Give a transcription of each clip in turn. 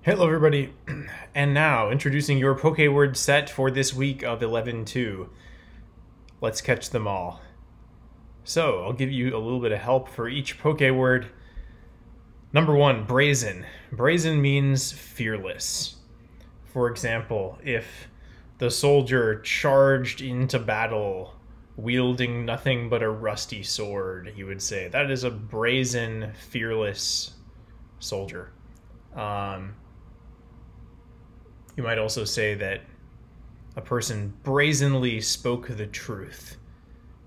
Hello everybody, and now introducing your Pokeword set for this week of 11-2. Let's catch them all. So, I'll give you a little bit of help for each Pokeword. Number 1, Brazen. Brazen means fearless. For example, if the soldier charged into battle wielding nothing but a rusty sword, you would say that is a brazen, fearless soldier. You might also say that a person brazenly spoke the truth,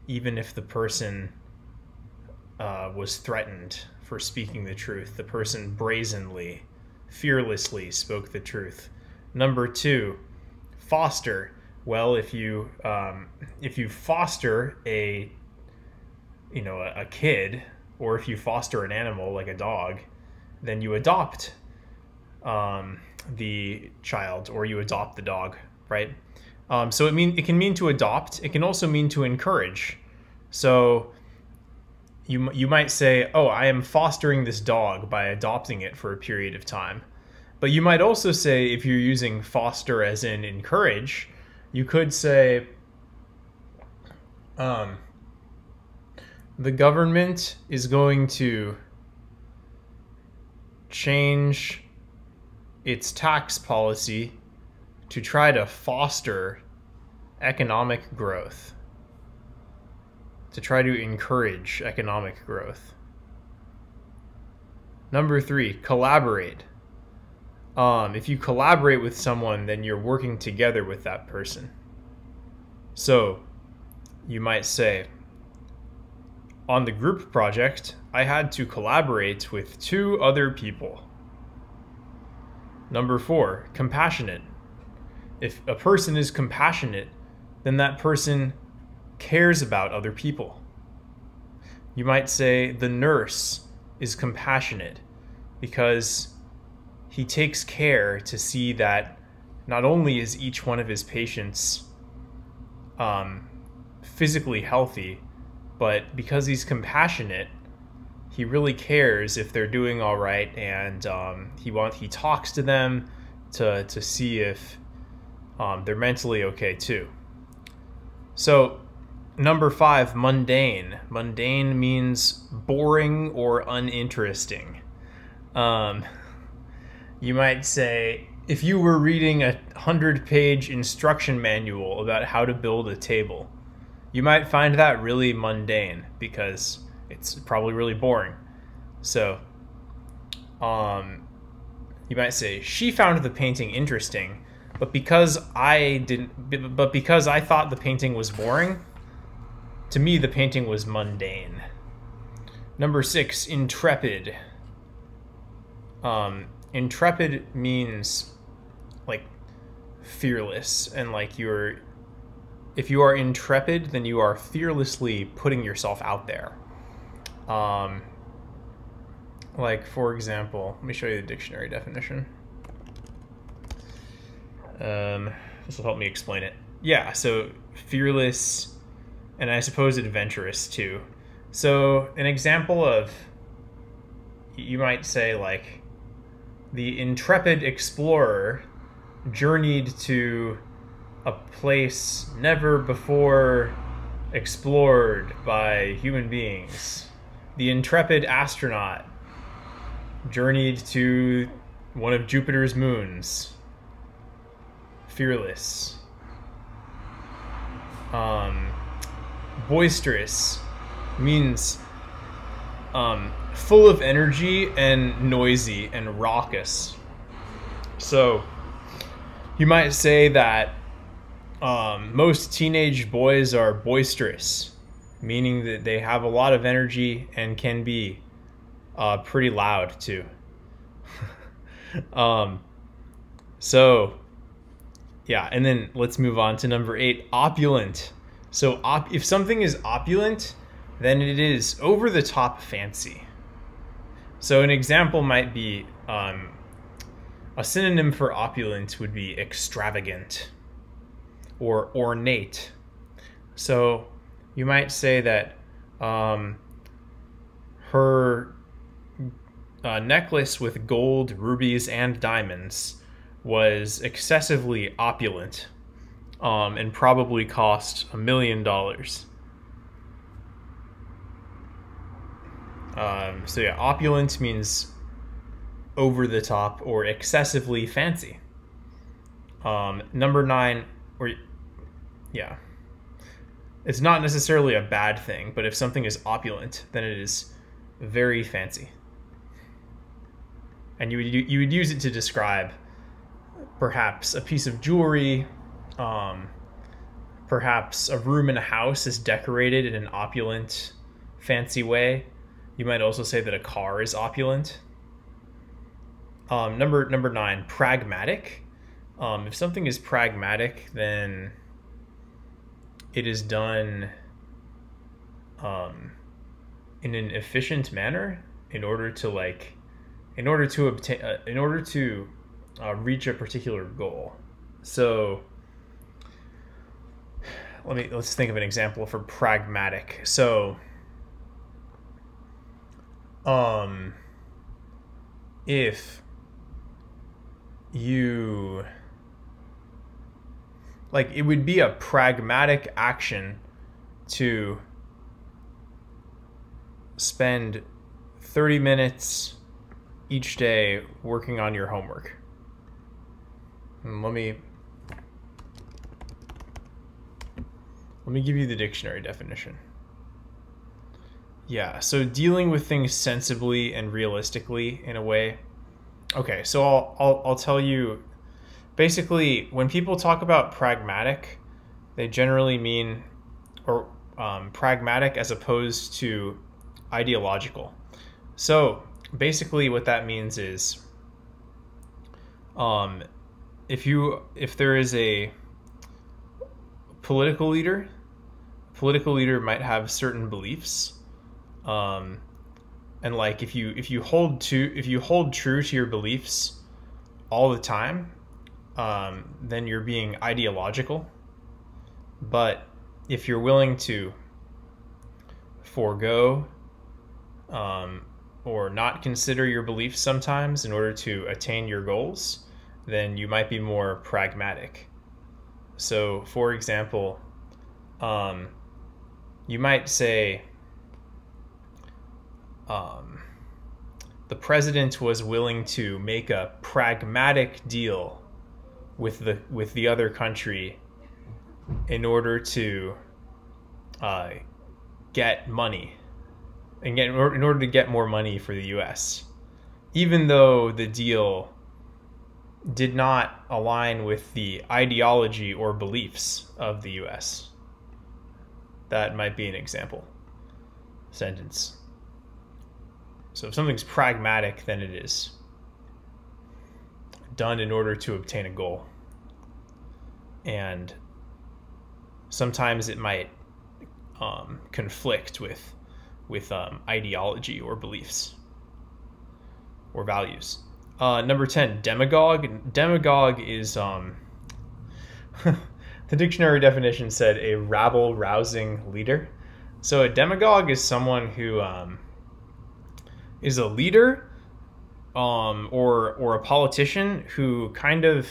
even if the person was threatened for speaking the truth. The person brazenly, fearlessly spoke the truth. Number 2, foster. Well, if you foster a kid, or if you foster an animal like a dog, then you adopt the child, or you adopt the dog, right? So it can mean to adopt. It can also mean to encourage. So you might say, oh, I am fostering this dog by adopting it for a period of time. But you might also say, if you're using foster as in encourage, you could say, the government is going to change its tax policy to try to foster economic growth, to try to encourage economic growth. Number 3, collaborate. If you collaborate with someone, then you're working together with that person. So you might say, on the group project, I had to collaborate with 2 other people. Number 4, compassionate. If a person is compassionate, then that person cares about other people. You might say the nurse is compassionate because he takes care to see that not only is each one of his patients physically healthy, but because he's compassionate, he really cares if they're doing all right, and he talks to them to see if they're mentally okay too. So number 5, mundane. Mundane means boring or uninteresting. You might say, if you were reading a 100-page instruction manual about how to build a table, you might find that really mundane because it's probably really boring. So, you might say, she found the painting interesting, but because I thought the painting was boring, to me the painting was mundane. Number 6, intrepid. Intrepid means like fearless, and like if you are intrepid, then you are fearlessly putting yourself out there. Like, for example, let me show you the dictionary definition. This will help me explain it. Yeah, so fearless, and I suppose adventurous too. So an example of, you might say, like, the intrepid explorer journeyed to a place never before explored by human beings. The intrepid astronaut journeyed to one of Jupiter's moons. Fearless. Boisterous means full of energy and noisy and raucous. So you might say that most teenage boys are boisterous, meaning that they have a lot of energy and can be pretty loud too. So yeah, and then let's move on to number 8, opulent. So if something is opulent, then it is over the top fancy. So an example might be, a synonym for opulent would be extravagant or ornate. So you might say that her a necklace with gold, rubies, and diamonds was excessively opulent, and probably cost $1 million. So yeah, opulent means over the top or excessively fancy. Number 9, or yeah, it's not necessarily a bad thing, but if something is opulent, then it is very fancy. And you would use it to describe perhaps a piece of jewelry, perhaps a room in a house is decorated in an opulent, fancy way. You might also say that a car is opulent. Number 9, pragmatic. If something is pragmatic, then it is done in an efficient manner in order to reach a particular goal. So let's think of an example for pragmatic. So if you it would be a pragmatic action to spend 30 minutes each day working on your homework. And let me give you the dictionary definition. Yeah, so dealing with things sensibly and realistically in a way. Okay, so I'll tell you. Basically, when people talk about pragmatic, they generally mean pragmatic as opposed to ideological. So basically what that means is if there is a political leader might have certain beliefs, and if you hold true to your beliefs all the time, then you're being ideological. But if you're willing to forego or not consider your beliefs sometimes in order to attain your goals, then you might be more pragmatic. So, for example, you might say the president was willing to make a pragmatic deal with the other country in order to get money in order to get more money for the US, even though the deal did not align with the ideology or beliefs of the US. That might be an example sentence. So if something's pragmatic, then it is done in order to obtain a goal. And sometimes it might conflict with ideology or beliefs or values. Number 10, demagogue. Demagogue is the dictionary definition said a rabble-rousing leader. So a demagogue is someone who is a leader or a politician who kind of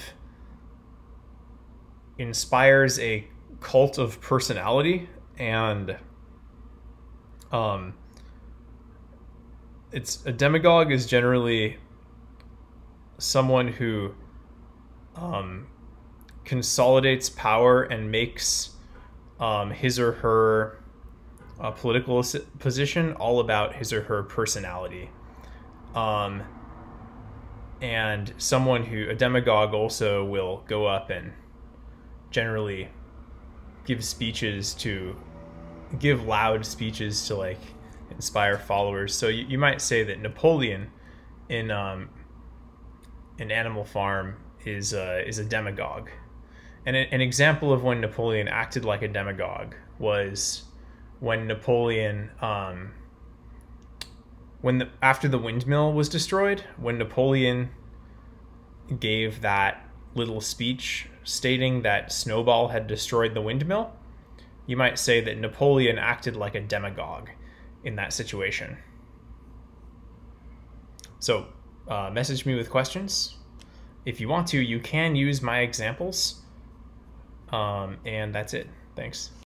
inspires a cult of personality, and a demagogue is generally someone who consolidates power and makes his or her political position all about his or her personality. And a demagogue also will go up and generally give loud speeches to inspire followers. So you might say that Napoleon in Animal Farm is a demagogue. And an example of when Napoleon acted like a demagogue was when Napoleon, after the windmill was destroyed, when Napoleon gave that little speech stating that Snowball had destroyed the windmill, you might say that Napoleon acted like a demagogue in that situation. So message me with questions. If you want to, you can use my examples. And that's it. Thanks.